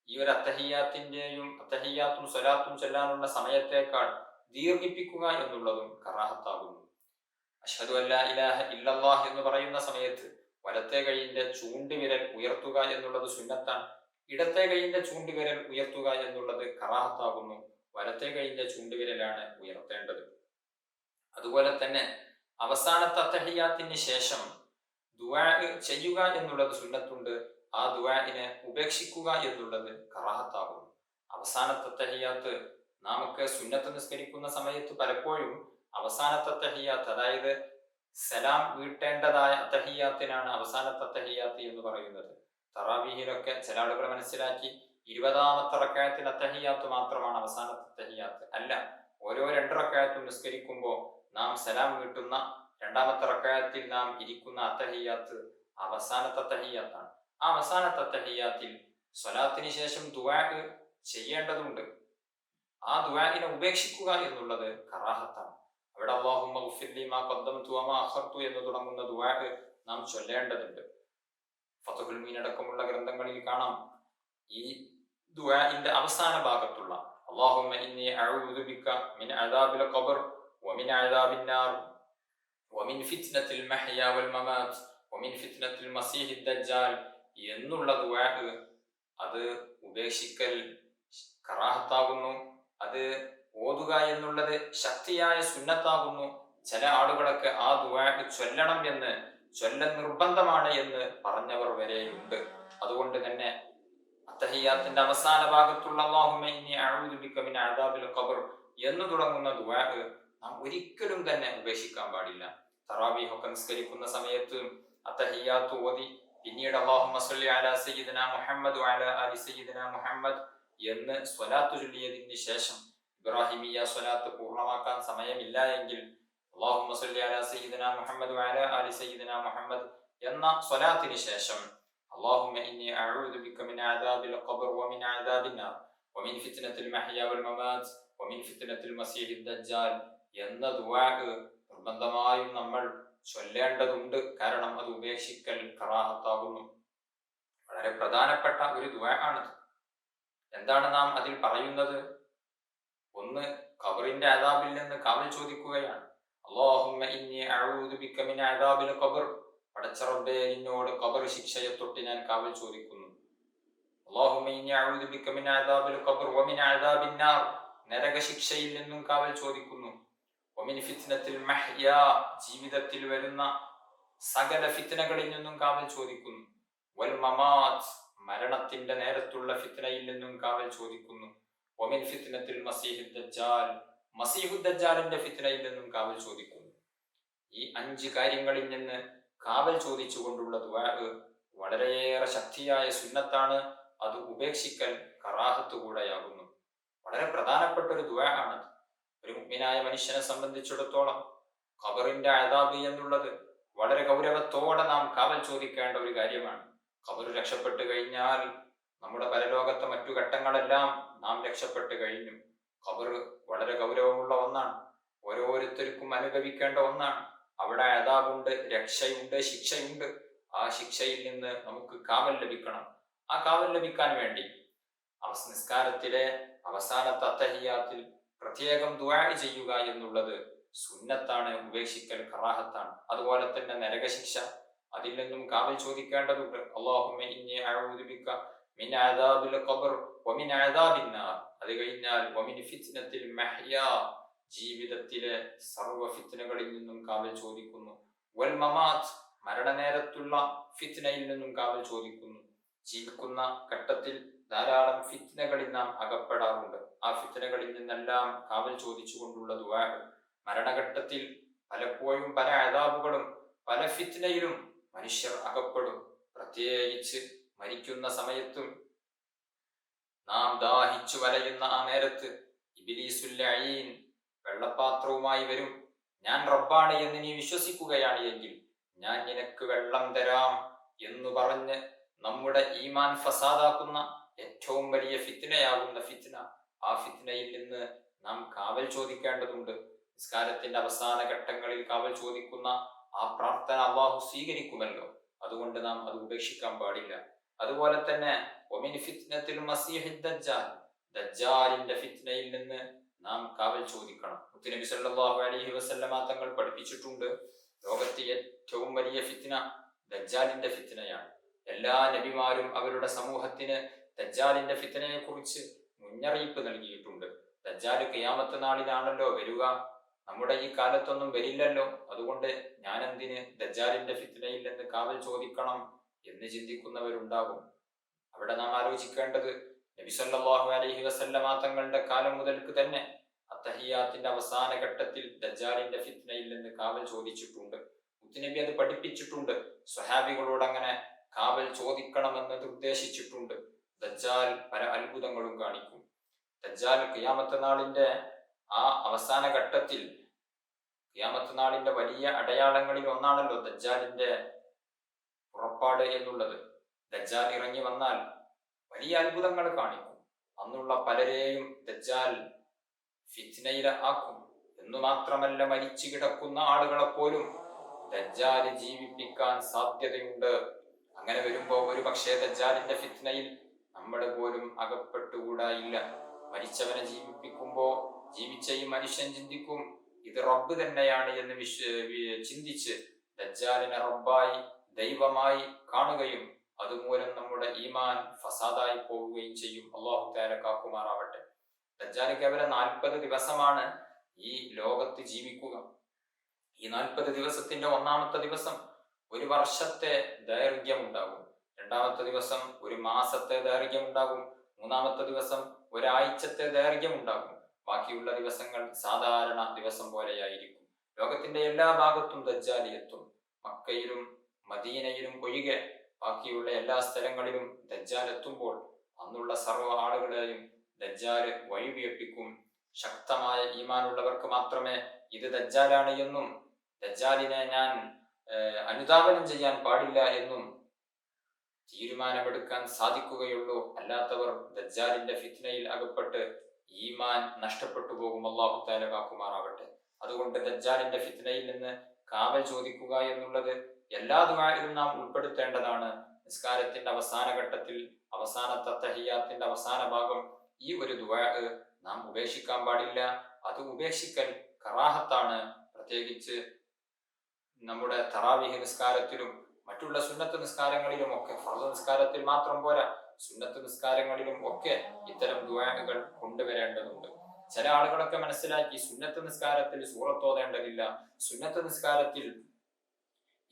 ഈ ഒരു അത്തഹിയ്യാത്തും സ്വലാത്തും ചൊല്ലാനുള്ള സമയത്തേക്കാൾ ദീർഘിപ്പിക്കുക എന്നുള്ളതും കറാഹത്താകുന്നു. അശ്ഹദു അല്ലാ ഇലാഹ ഇല്ലല്ലാഹ് എന്ന് പറയുന്ന സമയത്ത് വലത്തെ കൈയിന്റെ ചൂണ്ടുവിരൽ ഉയർത്തുക എന്നുള്ളത് സുന്നത്താണ്. ഇടത്തെ കൈയിന്റെ ചൂണ്ടുവിരൽ ഉയർത്തുക എന്നുള്ളത് കറാഹത്താകുന്നു. വലത്തെ കൈയിന്റെ ചൂണ്ടുവിരലാണ് ഉയർത്തേണ്ടത്. അതുപോലെ തന്നെ അവസാനത്തെ അത്തഹിയ്യാത്തിന് ശേഷം ദുആ ചെയ്യുക എന്നുള്ളത് സുന്നത്തുണ്ട്. ആ ദുആഇനെ ഉപേക്ഷിക്കുക എന്നുള്ളത് കറാഹത്താകുന്നു. അവസാനത്തെ അത്തഹിയ്യാത്ത് നാമൊക്കെ സുന്നത്ത് നിസ്കരിക്കുന്ന സമയത്ത് പലപ്പോഴും അവസാനത്തെ അത്തഹിയ്യാത്ത്, അതായത് സലാം വീട്ടേണ്ടതായ അത്തഹിയാത്തിനാണ് അവസാനത്തെ അത്തഹിയാത്ത് എന്ന് പറയുന്നത്. തറാവീഹിലൊക്കെ ചില ആളുകൾ മനസ്സിലാക്കി 20ാമത്തെ റക്അത്തിൽ അത്തഹിയാത്ത് മാത്രമാണ് അവസാനത്തെ അത്തഹിയാത്ത്. അല്ല, ഓരോ 2 റക്അത്തും നിസ്കരിക്കുമ്പോൾ നാം സലാം വീട്ടുന്ന 2ാമത്തെ റക്അത്തിൽ നാം ഇരിക്കുന്ന അത്തഹിയാത്ത് അവസാനത്തെ അത്തഹിയാത്താണ്. ആ അവസാനത്തെ അത്തഹിയാത്തിൽ സ്വലാത്തിന് ശേഷം ദുആ ചെയ്യേണ്ടതുണ്ട്. ആ ദുആഇനെ ഉപേക്ഷിക്കുക എന്നുള്ളത് കറാഹത്താണ്. അവിടെ അല്ലാഹുമ്മ ഗ്ഫിർലി മാ ഖദ്ദംതു വമാ അഖർതു എന്ന് തുടങ്ങുന്ന ദുആ നാം ചൊല്ലേണ്ടതുണ്ട്. ഫത്ഹുൽ മീൻ അടക്കമുള്ള ഗ്രന്ഥങ്ങളിൽ കാണാം ഈ ദുആഇന്റെ അവസാന ഭാഗത്തുള്ള അല്ലാഹുമ്മ ഇന്നി അഊദു ബിക മിൻ അദാബിൽ ഖബർ വമിൻ അദാബിൻ നാർ വമിൻ ഫിത്നത്തിൽ മഹ്യാ വൽ മമാത് വമിൻ ഫിത്നത്തിൽ മസീഹി ദജ്ജാൽ എന്നുള്ള ദുആ അത് ഉപേക്ഷിക്കൽ കറാഹത്താകുന്നു. അത് ഓതുക എന്നുള്ളത് ശക്തിയായ സുന്നത്താകുന്നു. ചില ആളുകളൊക്കെ ആ ദുആ ചൊല്ലണം എന്ന്, ചൊല്ലൽ നിർബന്ധമാണ് എന്ന് പറഞ്ഞവർ വരെയുണ്ട്. അതുകൊണ്ട് തന്നെ അത്തഹിയാത്തിന്റെ അവസാന ഭാഗത്തുള്ള അല്ലാഹുമ്മ ഇന്നി അഊദു ബിക മിൻ അദാബിൽ ഖബർ എന്ന് തുടങ്ങുന്ന ദുആ നാം ഒരിക്കലും തന്നെ ഉപേക്ഷിക്കാൻ പാടില്ല. തറാവീഹ് ഒക്കെ നിസ്കരിക്കുന്ന സമയത്ത് അത്തഹിയാത്ത് ഓതി പിന്നീട് അല്ലാഹുമ്മ സ്വല്ലി അലാ സയ്യിദിനാ മുഹമ്മദ് വഅലാ ആലി സയ്യിദിനാ മുഹമ്മദ് എന്ന് സ്വലാത്ത് ചൊല്ലിയതിന് ശേഷം ഇബ്രാഹിമിയ സ്വലാത്ത് പൂർണ്ണമാക്കാൻ സമയമില്ല എങ്കിൽ അല്ലാഹുമ്മ സ്വല്ലി അലാ സയ്യിദിനാ മുഹമ്മദ് വഅലാ ആലി സയ്യിദിനാ മുഹമ്മദ് എന്ന സ്വലാത്തിന് ശേഷം അല്ലാഹുമ്മ ഇന്നി അഊദു ബിക മിൻ അദാബിൽ ഖബർ വമിൻ അദാബിൻ നാർ വമിൻ ഫിത്നത്തിൽ മഹ്യാ വൽ മമാത് വമിൻ ഫിത്നത്തിൽ മസീഹി ദജ്ജാൽ എന്ന ദുആ നിർബന്ധമായും നമ്മൾ ചൊല്ലേണ്ടതുണ്ട്. കാരണം അത് ഉപേക്ഷിക്കൽ കറാഹത്താകുന്നു. വളരെ പ്രധാനപ്പെട്ട ഒരു ദുആ ആണിത്. എന്താണ് നാം അതിൽ പറയുന്നത്? ഒന്ന്, ഖബറിന്റെ അദാബിൽ നിന്ന് കാവൽ ചോദിക്കുകയാണ്. അല്ലാഹുമ്മ ഇന്നി അഊദു ബിക മിൻ അദാബിൽ ഖബർ, പടച്ച റബ്ബേ നിന്നോട് ഖബർ ശിക്ഷയെ തൊട്ട് ഞാൻ കാവൽ ചോദിക്കുന്നു. അല്ലാഹുമ്മ ഇന്നി അഊദു ബിക മിൻ അദാബിൽ ഖബർ വമിൻ അദാബിൻ നാർ, നരക ശിക്ഷയിൽ നിന്നും കാവൽ ചോദിക്കുന്നു. വമിൻ ഫിത്നത്തിൽ മഹ്യാ, ജീവിതത്തിൽ വരുന്ന സകല ഫിത്നകളിൽ നിന്നും കാവൽ ചോദിക്കുന്നു. വൽ മമാത്, മരണത്തിന്റെ നേരത്തുള്ള ഫിത്നയിൽ നിന്നും കാവൽ ചോദിക്കുന്നു. വമിൻ ഫിത്നത്തിൽ മസീഹി ദജ്ജാൽ, മസീഹു ദജ്ജാലിന്റെ ഫിത്നയിൽ നിന്നും കാവൽ ചോദിക്കുന്നു. ഈ 5 കാര്യങ്ങളിൽ നിന്ന് കാവൽ ചോദിച്ചുകൊണ്ടുള്ള ദുആ വളരെയേറെ ശക്തിയായ സുന്നത്താണ്. അത് ഉപേക്ഷിക്കൽ കറാഹത്ത് കൂടെയാകുന്നു. വളരെ പ്രധാനപ്പെട്ട ഒരു ദുആ ആണ്. ഒരു മുഅ്മിനായ മനുഷ്യനെ സംബന്ധിച്ചിടത്തോളം ഖബറിന്റെ അദാബ് എന്നുള്ളത് വളരെ ഗൗരവത്തോടെ നാം കാവൽ ചോദിക്കേണ്ട ഒരു കാര്യമാണ്. ഖബർ രക്ഷപ്പെട്ടു കഴിഞ്ഞാൽ നമ്മുടെ പരലോകത്തെ മറ്റു ഘട്ടങ്ങളെല്ലാം നാം രക്ഷപ്പെട്ടു കഴിഞ്ഞു. ഖബർ വളരെ ഗൗരവമുള്ള ഒന്നാണ്, ഓരോരുത്തർക്കും അനുഭവിക്കേണ്ട ഒന്നാണ്. അവിടെ അദാബുണ്ട്, രക്ഷയുണ്ട്, ശിക്ഷയുണ്ട്. ആ ശിക്ഷയിൽ നിന്ന് നമുക്ക് കാവൽ ലഭിക്കണം. ആ കാവൽ ലഭിക്കാൻ വേണ്ടി നിസ്കാരത്തിലെ അവസാനത്തെ അത്തഹിയാത്തിൽ പ്രത്യേകം ദുആ ചെയ്യുക എന്നുള്ളത് സുന്നത്താണ്, ഉപേക്ഷിക്കൽ കറാഹത്താണ്. അതുപോലെ തന്നെ നരകശിക്ഷ, അതിൽ നിന്നും കാവൽ ചോദിക്കേണ്ടതുണ്ട്. അല്ലാഹുമ്മ ഇന്നി അഊദു ബിക മിൻ അദാബിൽ ഖബർ വമിൻ അദാബിൻ നാർ, അത് കഴിഞ്ഞാൽ വമിൻ ഫിത്നത്തിൽ മഹ്യാ, ജീവിതത്തിലെ സർവ്വ ഫിത്നകളിൽ നിന്നും കാവൽ ചോദിക്കുന്നു. വൽ മമാത്, മരണനേരത്തുള്ള ഫിത്നയിൽ നിന്നും കാവൽ ചോദിക്കുന്നു. ജീവിക്കുന്ന ഘട്ടത്തിൽ ധാരാളം ഫിത്നകളിൽ നാം അകപ്പെടാറുണ്ട്. ആ ഫിത്നകളിൽ നിന്നെല്ലാം കാവൽ ചോദിച്ചുകൊണ്ടുള്ള ദുആ. മരണഘട്ടത്തിൽ പലപ്പോഴും പല അദാബുകളും പല ഫിത്നയിലും മനുഷ്യർ അകപ്പെടും. പ്രത്യേകിച്ച് മരിക്കുന്ന സമയത്തും നാം ദാഹിച്ചു വലയുന്ന ആ നേരത്ത് ഇബ്ലീസുൽ ലഈൻ വെള്ളപ്പാത്രവുമായി വരും. ഞാൻ റബ്ബാണ് എന്ന് നീ വിശ്വസിക്കുകയാണ് എങ്കിൽ ഞാൻ നിനക്ക് വെള്ളം തരാം എന്ന് പറഞ്ഞ് നമ്മുടെ ഈമാൻ ഫസാദാക്കുന്ന ഏറ്റവും വലിയ ഫിത്നയാകുന്ന ഫിത്ന, ആ ഫിത്നയിൽ നിന്ന് നാം കാവൽ ചോദിക്കേണ്ടതുണ്ട്. നിസ്കാരത്തിന്റെ അവസാന ഘട്ടങ്ങളിൽ കാവൽ ചോദിക്കുന്ന ആ പ്രാർത്ഥന അല്ലാഹു സ്വീകരിക്കുമല്ലോ. അതുകൊണ്ട് നാം അത് ഉപേക്ഷിക്കാൻ പാടില്ല. അതുപോലെ തന്നെ വമിൻ ഫിത്നത്തിൽ മസീഹി ദജ്ജാൽ, ദജ്ജാലിന്റെ ഫിത്നയിൽ നിന്ന് നാം കാവൽ ചോദിക്കണം. മുത്തുനബി സല്ലല്ലാഹു അലൈഹി വസല്ലമ തങ്ങൾ പഠിപ്പിച്ചിട്ടുണ്ട്, ലോകത്തെ ഏറ്റവും വലിയ ഫിത്ന ദജ്ജാലിന്റെ ഫിത്നയാണ്. എല്ലാ നബിമാരും അവരുടെ സമൂഹത്തിന് ദജ്ജാലിന്റെ ഫിത്നയെ കുറിച്ച് മുന്നറിയിപ്പ് നൽകിയിട്ടുണ്ട്. ദജ്ജാല് ഖിയാമത്ത് നാളിലാണല്ലോ വരിക, നമ്മുടെ ഈ കാലത്തൊന്നും വരില്ലല്ലോ. അതുകൊണ്ട് ഞാൻ എന്തിന് ദജ്ജാലിന്റെ ഫിത്നയിൽ നിന്ന് കാവൽ ചോദിക്കണം എന്ന് ചിന്തിക്കുന്നവരുണ്ടാകും. അവിടെ നാം ആലോചിക്കേണ്ടത്, നബി സല്ലല്ലാഹു അലൈഹി വസല്ലമ തങ്ങളുടെ കാലം മുതൽക്ക് തന്നെ അത്തഹിയാത്തിന്റെ അവസാന ഘട്ടത്തിൽ ദജ്ജാലിന്റെ ഫിത്നയിൽ നിന്ന് കാവൽ ചോദിച്ചിട്ടുണ്ട്. മുത്തുനബി അത് പഠിപ്പിച്ചിട്ടുണ്ട്. സ്വഹാബികളോട് അങ്ങനെ കാവൽ ചോദിക്കണമെന്ന് നിർദ്ദേശിച്ചിട്ടുണ്ട്. ദജ്ജാൽ പല അത്ഭുതങ്ങളും കാണിക്കും. ദജ്ജാൽ ഖിയാമത്ത് നാളിന്റെ ആ അവസാന ഘട്ടത്തിൽ, ഖിയാമത്ത് നാളിന്റെ വലിയ അടയാളങ്ങളിൽ ഒന്നാണല്ലോ ദജ്ജാലിന്റെ പുറപ്പാട് എന്നുള്ളത്. ദജ്ജാൽ ഇറങ്ങി വന്നാൽ വലിയ അത്ഭുതങ്ങൾ കാണിക്കും. അന്നുള്ള പലരെയും ദജ്ജാൽ ഫിത്നയിൽ ആക്കും. എന്നു മാത്രമല്ല, മരിച്ചു കിടക്കുന്ന ആളുകളെ പോലും ദജ്ജാൽ ജീവിപ്പിക്കാൻ സാധ്യതയുണ്ട്. അങ്ങനെ വരുമ്പോ ഒരു പക്ഷേ ദജ്ജാലിന്റെ ഫിത്നയിൽ നമ്മൾ പോലും അകപ്പെട്ടുകൂടായില്ല. മരിച്ചവനെ ജീവിപ്പിക്കുമ്പോ ജീവിച്ച ഈ മനുഷ്യൻ ചിന്തിക്കും, ഇത് റബ്ബ് തന്നെയാണ് എന്ന് ചിന്തിച്ച് ദജ്ജാലിനെ റബ്ബായി, ദൈവമായി കാണുകയും അതുമൂലം നമ്മുടെ ഈമാൻ ഫസാദായി പോവുകയും ചെയ്യും. അല്ലാഹു തആല കാക്കുമാറാവട്ടെ. ദജ്ജാൽ കേവലം 40 ദിവസമാണ് ഈ ലോകത്ത് ജീവിക്കുക. ഈ 40 ദിവസത്തിന്റെ ഒന്നാമത്തെ ദിവസം ഒരു വർഷത്തെ ദൈർഘ്യമുണ്ടാകും, രണ്ടാമത്തെ ദിവസം ഒരു മാസത്തെ ദൈർഘ്യമുണ്ടാകും, മൂന്നാമത്തെ ദിവസം ഒരാഴ്ചത്തെ ദൈർഘ്യമുണ്ടാകും. ബാക്കിയുള്ള ദിവസങ്ങൾ സാധാരണ ദിവസം പോലെയായിരിക്കും. ലോകത്തിന്റെ എല്ലാ ഭാഗത്തും ദജ്ജാൽ എത്തും. മക്കയിലും മദീനയിലും ഒഴികെ ബാക്കിയുള്ള എല്ലാ സ്ഥലങ്ങളിലും ദജ്ജാൽ എത്തുമ്പോൾ അന്നുള്ള സർവ്വ ആളുകളെയും ദജ്ജാൽ വഴിവിയപ്പിക്കും. ശക്തമായ ഈമാനുള്ളവർക്ക് മാത്രമേ ഇത് ദജ്ജാലാണ് എന്നും ദജ്ജാലിനെ ഞാൻ അനുധാവനം ചെയ്യാൻ പാടില്ല എന്നും തീരുമാനമെടുക്കാൻ സാധിക്കുകയുള്ളൂ. അല്ലാത്തവർ ദജ്ജാലിന്റെ ഫിത്നയിൽ അകപ്പെട്ട് ഈമാൻ നഷ്ടപ്പെട്ടു പോകും. അല്ലാഹു തആല കാക്കുമാറാവട്ടെ. അതുകൊണ്ട് ദജ്ജാലിന്റെ ഫിത്നയിൽ നിന്ന് കാവൽ ചോദിക്കുക എന്നുള്ളത് എല്ലാ ദുആയിലും നാം ഉൾപ്പെടുത്തേണ്ടതാണ്. നിസ്കാരത്തിന്റെ അവസാന ഘട്ടത്തിൽ, അവസാനത്തെ തഹിയ്യാത്തിന്റെ അവസാന ഭാഗം, ഈ ഒരു ദുആ നാം ഉപേക്ഷിക്കാൻ പാടില്ല. അത് ഉപേക്ഷിക്കൽ കറാഹത്താണ്. പ്രത്യേകിച്ച് നമ്മുടെ തറാവീഹ് നിസ്കാരത്തിലും മറ്റുള്ള സുന്നത്ത് നിസ്കാരങ്ങളിലും ഒക്കെ, ഫർദ് നിസ്കാരത്തിൽ മാത്രം പോരാ, സുന്നത്ത് നിസ്കാരങ്ങളിലും ഒക്കെ ഇത്തരം ദുആകൾ കൊണ്ടുവരേണ്ടതുണ്ട്. ചില ആളുകളൊക്കെ മനസ്സിലാക്കി സുന്നത്ത് നിസ്കാരത്തിൽ സൂറത്ത് ഓതേണ്ടതില്ല, സുന്നത്ത് നിസ്കാരത്തിൽ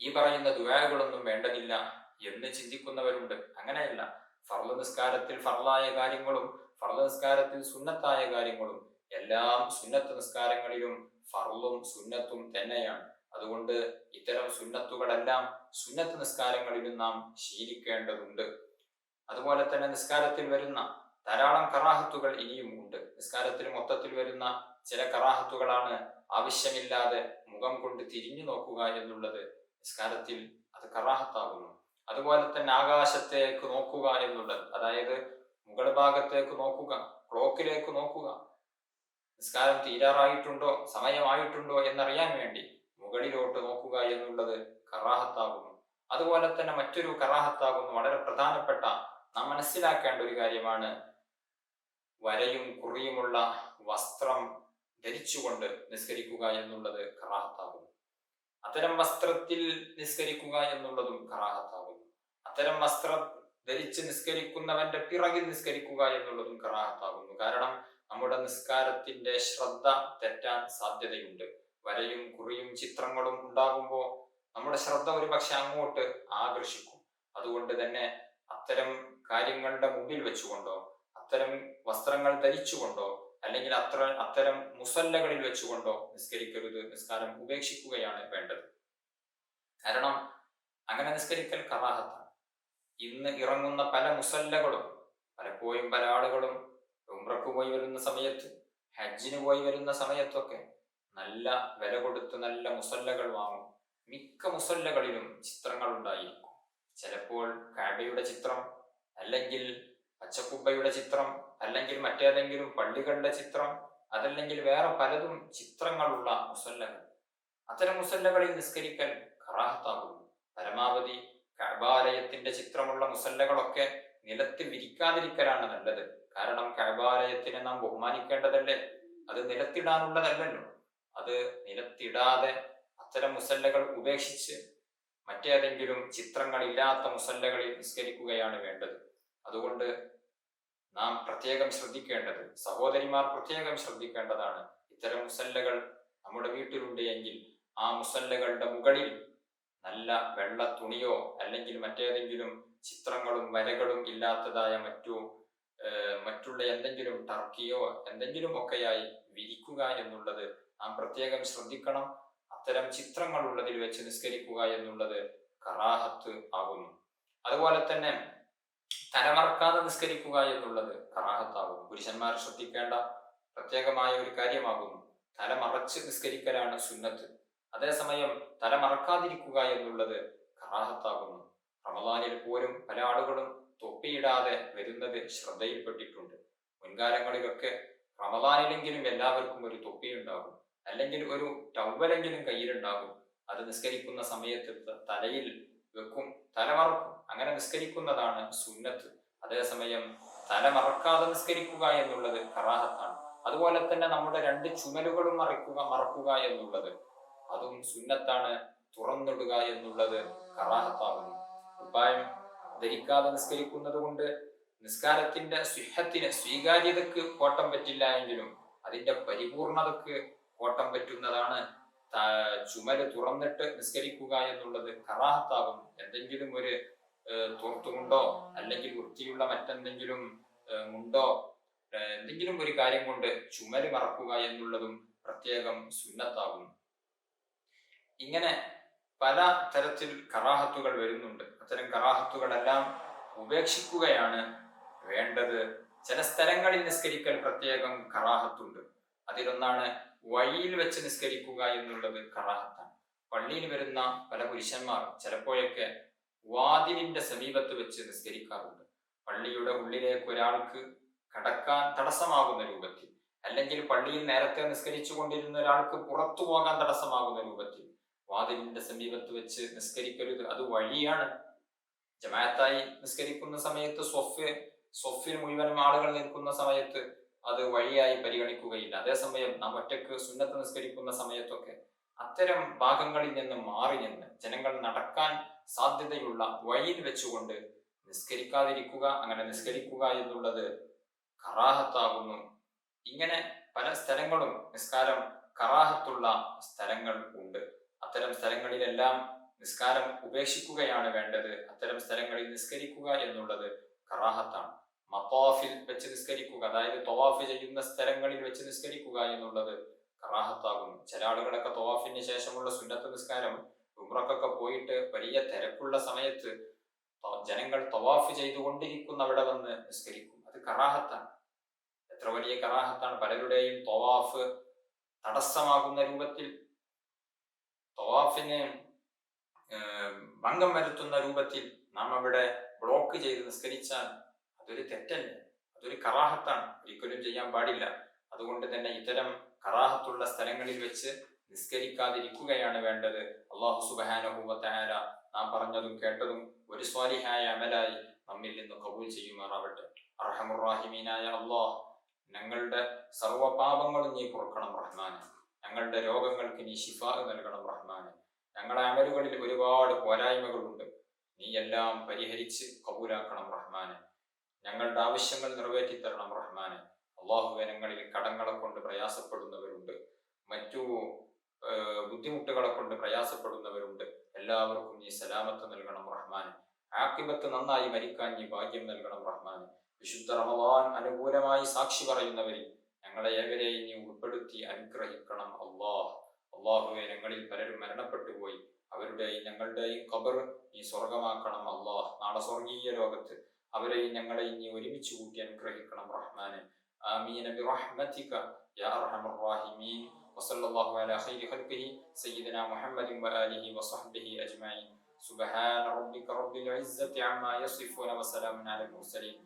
ഈ പറയുന്ന ദുആകളൊന്നും വേണ്ടതില്ല എന്ന് ചിന്തിക്കുന്നവരുണ്ട്. അങ്ങനെയല്ല. ഫർദ് നിസ്കാരത്തിൽ ഫർളായ കാര്യങ്ങളും ഫർദ് നിസ്കാരത്തിൽ സുന്നത്തായ കാര്യങ്ങളും എല്ലാം സുന്നത്ത് നിസ്കാരങ്ങളിലും ഫർളും സുന്നത്തും തന്നെയാണ്. അതുകൊണ്ട് ഇത്തരം സുന്നത്തുകളെല്ലാം സുന്നത്ത് നിസ്കാരങ്ങളിലും നാം ശീലിക്കേണ്ടതുണ്ട്. അതുപോലെ തന്നെ നിസ്കാരത്തിൽ വരുന്ന ധാരാളം കറാഹത്തുകൾ ഇനിയും ഉണ്ട്. നിസ്കാരത്തിൽ മൊത്തത്തിൽ വരുന്ന ചില കറാഹത്തുകളാണ് ആവശ്യമില്ലാതെ മുഖം കൊണ്ട് തിരിഞ്ഞു നോക്കുക എന്നുള്ളത്. നിസ്കാരത്തിൽ അത് കറാഹത്താകുന്നു. അതുപോലെ തന്നെ ആകാശത്തേക്ക് നോക്കുക എന്നുള്ളത്, അതായത് മുകൾ ഭാഗത്തേക്ക് നോക്കുക, ക്ലോക്കിലേക്ക് നോക്കുക, നിസ്കാരം തീരാറായിട്ടുണ്ടോ, സമയമായിട്ടുണ്ടോ എന്നറിയാൻ വേണ്ടി മുകളിലോട്ട് നോക്കുക എന്നുള്ളത് കറാഹത്താകുന്നു. അതുപോലെ തന്നെ മറ്റൊരു കറാഹത്താകുന്നു, വളരെ പ്രധാനപ്പെട്ട നാം മനസ്സിലാക്കേണ്ട ഒരു കാര്യമാണ്, വരയും കുറിയുമുള്ള വസ്ത്രം ധരിച്ചുകൊണ്ട് നിസ്കരിക്കുക എന്നുള്ളത് കറാഹത്താകുന്നു. അത്തരം വസ്ത്രത്തിൽ നിസ്കരിക്കുക എന്നുള്ളതും കറാഹത്താകുന്നു. അത്തരം വസ്ത്രം ധരിച്ച് നിസ്കരിക്കുന്നവന്റെ പിറകിൽ നിസ്കരിക്കുക എന്നുള്ളതും കറാഹത്താകുന്നു. കാരണം നമ്മുടെ നിസ്കാരത്തിന്റെ ശ്രദ്ധ തെറ്റാൻ സാധ്യതയുണ്ട്. വരയും കുറിയും ചിത്രങ്ങളും ഉണ്ടാകുമ്പോൾ നമ്മുടെ ശ്രദ്ധ ഒരു പക്ഷെ അങ്ങോട്ട് ആകർഷിക്കും. അതുകൊണ്ട് തന്നെ അത്തരം കാര്യങ്ങളുടെ മുമ്പിൽ വെച്ചുകൊണ്ടോ, അത്തരം വസ്ത്രങ്ങൾ ധരിച്ചുകൊണ്ടോ, അല്ലെങ്കിൽ അത്തരം മുസല്ലകളിൽ വെച്ചുകൊണ്ടോ നിസ്കരിക്കരുത്. നിസ്കാരം ഉപേക്ഷിക്കുകയാണ് വേണ്ടത്. കാരണം അങ്ങനെ നിസ്കരിക്കൽ കറാഹത്താണ്. ഇന്ന് ഇറങ്ങുന്ന പല മുസല്ലകളും, പലപ്പോഴും പല ആളുകളും ഉംറക്ക് പോയി വരുന്ന സമയത്ത്, ഹജ്ജിന് പോയി വരുന്ന സമയത്തൊക്കെ നല്ല വില കൊടുത്ത് നല്ല മുസല്ലകൾ വാങ്ങും. മിക്ക മുസല്ലകളിലും ചിത്രങ്ങൾ ഉണ്ടായിരിക്കും. ചിലപ്പോൾ കഅബയുടെ ചിത്രം, അല്ലെങ്കിൽ പച്ചക്കുബ്ബയുടെ ചിത്രം, അല്ലെങ്കിൽ മറ്റേതെങ്കിലും പള്ളികളുടെ ചിത്രം, അതല്ലെങ്കിൽ വേറെ പലതും ചിത്രങ്ങളുള്ള മുസല്ലകൾ. അത്തരം മുസല്ലകളിൽ നിസ്കരിക്കൽ കറാഹത്താകുന്നു. പരമാവധി കഅബാലയത്തിന്റെ ചിത്രമുള്ള മുസല്ലകളൊക്കെ നിലത്ത് വിരിക്കാതിരിക്കലാണ് നല്ലത്. കാരണം കഅബാലയത്തിനെ നാം ബഹുമാനിക്കേണ്ടതല്ലേ, അത് നിലത്തിടാനുള്ളതല്ലല്ലോ. അത് നിലത്തിടാതെ അത്തരം മുസല്ലകൾ ഉപേക്ഷിച്ച് മറ്റേതെങ്കിലും ചിത്രങ്ങളില്ലാത്ത മുസല്ലകളിൽ നിസ്കരിക്കുകയാണ് വേണ്ടത്. അതുകൊണ്ട് നാം പ്രത്യേകം ശ്രദ്ധിക്കേണ്ടത്, സഹോദരിമാർ പ്രത്യേകം ശ്രദ്ധിക്കേണ്ടതാണ്. ഇത്തരം മുസല്ലകൾ നമ്മുടെ വീട്ടിലുണ്ട് എങ്കിൽ ആ മുസല്ലകളുടെ മുകളിൽ നല്ല വെള്ള തുണിയോ അല്ലെങ്കിൽ മറ്റേതെങ്കിലും ചിത്രങ്ങളും വരകളും ഇല്ലാത്തതായ മറ്റുള്ള എന്തെങ്കിലും ടർക്കിയോ എന്തെങ്കിലും ഒക്കെയായി വിരിക്കുക എന്നുള്ളത് നാം പ്രത്യേകം ശ്രദ്ധിക്കണം. അത്തരം ചിത്രങ്ങൾ ഉള്ളതിൽ വെച്ച് നിസ്കരിക്കുക എന്നുള്ളത് കറാഹത്ത് ആകുന്നു. അതുപോലെ തന്നെ തലമറക്കാതെ നിസ്കരിക്കുക എന്നുള്ളത് കറാഹത്താകുന്നു. പുരുഷന്മാർ ശ്രദ്ധിക്കേണ്ട പ്രത്യേകമായ ഒരു കാര്യമാകുന്നു. തലമറച്ച് നിസ്കരിക്കലാണ് സുന്നത്ത്. അതേസമയം തലമറക്കാതിരിക്കുക എന്നുള്ളത് കറാഹത്താകുന്നു. റമദാനിൽ പോലും പല ആളുകളും തൊപ്പിയിടാതെ വരുന്നത് ശ്രദ്ധയിൽപ്പെട്ടിട്ടുണ്ട്. മുൻകാലങ്ങളിലൊക്കെ റമദാനിലെങ്കിലും എല്ലാവർക്കും ഒരു തൊപ്പിയുണ്ടാകും, അല്ലെങ്കിൽ ഒരു ടവലെങ്കിലും കയ്യിലുണ്ടാകും. അത് നിസ്കരിക്കുന്ന സമയത്ത് തലയിൽ വെക്കും, തലമറക്കും. അങ്ങനെ നിസ്കരിക്കുന്നതാണ് സുന്നത്ത്. അതേസമയം തലമറക്കാതെ നിസ്കരിക്കുക എന്നുള്ളത് കറാഹത്താണ്. അതുപോലെ തന്നെ നമ്മുടെ രണ്ട് ചുമലുകളും മറക്കുക എന്നുള്ളത് അതും സുന്നത്താണ്. തുറന്നിടുക എന്നുള്ളത് കറാഹത്താകുന്നു. കുപ്പായം ധരിക്കാതെ നിസ്കരിക്കുന്നത് കൊണ്ട് നിസ്കാരത്തിന്റെ സിഹത്തിന്, സ്വീകാര്യതക്ക് കോട്ടം പറ്റില്ല എങ്കിലും അതിന്റെ പരിപൂർണതക്ക് കോട്ടം പറ്റുന്നതാണ്. ചുമല് തുറന്നിട്ട് നിസ്കരിക്കുക എന്നുള്ളത് കറാഹത്താകുന്നു. എന്തെങ്കിലും ഒരു തോർത്തുമുണ്ടോ അല്ലെങ്കിൽ വൃത്തിയുള്ള മറ്റെന്തെങ്കിലും മുണ്ടോ എന്തെങ്കിലും ഒരു കാര്യം കൊണ്ട് ചുമല് മറക്കുക എന്നുള്ളതും പ്രത്യേകം സുന്നത്താകുന്നു. ഇങ്ങനെ പല തരത്തിൽ കറാഹത്തുകൾ വരുന്നുണ്ട്. അത്തരം കറാഹത്തുകളെല്ലാം ഉപേക്ഷിക്കുകയാണ് വേണ്ടത്. ചില സ്ഥലങ്ങളിൽ നിസ്കരിക്കൽ പ്രത്യേകം കറാഹത്തുണ്ട്. അതിലൊന്നാണ് വഴിയിൽ വെച്ച് നിസ്കരിക്കുക എന്നുള്ളത് കറാഹത്താണ്. പള്ളിയിൽ വരുന്ന പല പുരുഷന്മാർ ചിലപ്പോഴൊക്കെ വാതിലിന്റെ സമീപത്ത് വെച്ച് നിസ്കരിക്കാറുണ്ട്. പള്ളിയുടെ ഉള്ളിലേക്ക് ഒരാൾക്ക് കടക്കാൻ തടസ്സമാകുന്ന രൂപത്തിൽ, അല്ലെങ്കിൽ പള്ളിയിൽ നേരത്തെ നിസ്കരിച്ചു കൊണ്ടിരുന്ന ഒരാൾക്ക് പുറത്തു പോകാൻ തടസ്സമാകുന്ന രൂപത്തിൽ വാതിലിന്റെ സമീപത്ത് വെച്ച് നിസ്കരിക്കരുത്. അത് വഴിയാണ്. ജമാഅത്തായി നിസ്കരിക്കുന്ന സമയത്ത് സ്വഫിൽ മുഴുവനും ആളുകൾ നിൽക്കുന്ന സമയത്ത് അത് വഴിയായി പരിഗണിക്കുകയില്ല. അതേസമയം നാം ഒറ്റക്ക് സുന്നത്ത് നിസ്കരിക്കുന്ന സമയത്തൊക്കെ അത്തരം ഭാഗങ്ങളിൽ നിന്ന് മാറി നിന്ന് ജനങ്ങൾ നടക്കാൻ സാധ്യതയുള്ള വഴിയിൽ വെച്ചുകൊണ്ട് നിസ്കരിക്കാതിരിക്കുക, അങ്ങനെ നിസ്കരിക്കുക എന്നുള്ളത് കറാഹത്താകുന്നു. ഇങ്ങനെ പല സ്ഥലങ്ങളും നിസ്കാരം കറാഹത്തുള്ള സ്ഥലങ്ങൾ ഉണ്ട്. അത്തരം സ്ഥലങ്ങളിലെല്ലാം നിസ്കാരം ഉപേക്ഷിക്കുകയാണ് വേണ്ടത്. അത്തരം സ്ഥലങ്ങളിൽ നിസ്കരിക്കുക എന്നുള്ളത് കറാഹത്താണ്. മത്താഫിൽ വെച്ച് നിസ്കരിക്കുക, അതായത് തവാഫ് ചെയ്യുന്ന സ്ഥലങ്ങളിൽ വെച്ച് നിസ്കരിക്കുക എന്നുള്ളത് കറാഹത്താകുന്നു. ചില ആളുകളൊക്കെ തവാഫിന് ശേഷമുള്ള സുന്നത്ത് നിസ്കാരം ഉംറക്കൊക്കെ പോയിട്ട് വലിയ തിരക്കുള്ള സമയത്ത് ജനങ്ങൾ തവാഫ് ചെയ്തുകൊണ്ടിരിക്കുന്ന അവിടെ വന്ന് നിസ്കരിക്കും. അത് കറാഹത്താണ്. എത്ര വലിയ കറാഹത്താണ്! പലരുടെയും തവാഫ് തടസ്സമാകുന്ന രൂപത്തിൽ, തവാഫിന് ഭംഗം വരുത്തുന്ന രൂപത്തിൽ നാം അവിടെ ബ്ലോക്ക് ചെയ്ത് നിസ്കരിച്ചാൽ അതൊരു തെറ്റല്ലേ, അതൊരു കറാഹത്താണ്. ഒരിക്കലും ചെയ്യാൻ പാടില്ല. അതുകൊണ്ട് തന്നെ ഇത്തരം കറാഹത്തുള്ള സ്ഥലങ്ങളിൽ വെച്ച് നിസ്കരിക്കാതിരിക്കുകയാണ് വേണ്ടത്. അല്ലാഹു സുബ്ഹാനഹു വ തആല നാം പറഞ്ഞതും കേട്ടതും ഒരു സ്വാലിഹായ അമലായി നമ്മിൽ നിന്ന് ഖബൂൽ ചെയ്യുമാറാവട്ടെ. അർഹമുർ റഹീമീനായ അല്ലാഹ്, ഞങ്ങളുടെ സർവ്വ പാപങ്ങളും നീ പൊറുക്കണം റഹ്മാനെ. ഞങ്ങളുടെ രോഗങ്ങൾക്ക് നീ ശിഫാ നൽകണം റഹ്മാനെ. ഞങ്ങളുടെ അമലുകളിൽ ഒരുപാട് പോരായ്മകളുണ്ട്, നീ എല്ലാം പരിഹരിച്ച് കബൂലാക്കണം റഹ്മാനെ. ഞങ്ങളുടെ ആവശ്യങ്ങൾ നിറവേറ്റി തരണം റഹ്മാനെ. അള്ളാഹുവേ, ഞങ്ങളിൽ കടങ്ങളെ കൊണ്ട് പ്രയാസപ്പെടുന്നവരുണ്ട്, മറ്റു ബുദ്ധിമുട്ടുകളെ കൊണ്ട് പ്രയാസപ്പെടുന്നവരുണ്ട്. എല്ലാവർക്കും നീ സലാമത്ത് നൽകണം റഹ്മാനെ. ആഖിബത്ത് നന്നായി മരിക്കാൻ നീ ഭാഗ്യം നൽകണം റഹ്മാനെ. വിശുദ്ധ റമളാൻ അനുകൂലമായി സാക്ഷി പറയുന്നവരിൽ ഞങ്ങളെ ഏവരെയും നീ ഉൾപ്പെടുത്തി അനുഗ്രഹിക്കണം അല്ലാഹ്. അള്ളാഹുവെ, ഞങ്ങളിൽ പലരും മരണപ്പെട്ടു പോയി. അവരുടെയും ഞങ്ങളുടെയും ഖബർ നീ സ്വർഗമാക്കണം അല്ലാഹ്. നാളെ സ്വർഗീയ ലോകത്ത് അവരെയും ഞങ്ങളെയും നീ ഒരുമിച്ച് കൂട്ടി അനുഗ്രഹിക്കണം റഹ്മാനെ. ആമീൻ ബിറഹ്മതിക യാ അർഹമർ റഹീമീൻ. വസല്ലല്ലാഹു അലാ ഖൈരി ഖൽഖിഹി സയ്യിദനാ മുഹമ്മദിൻ വആലിഹി വസഹ്ബിഹി അജ്മഈൻ. സുബ്ഹാന റബ്ബിക റബ്ബിൽ ഇസ്സത്തി അമ്മാ യസിഫൂന വസലാമുൻ അലൽ മുർസലീൻ.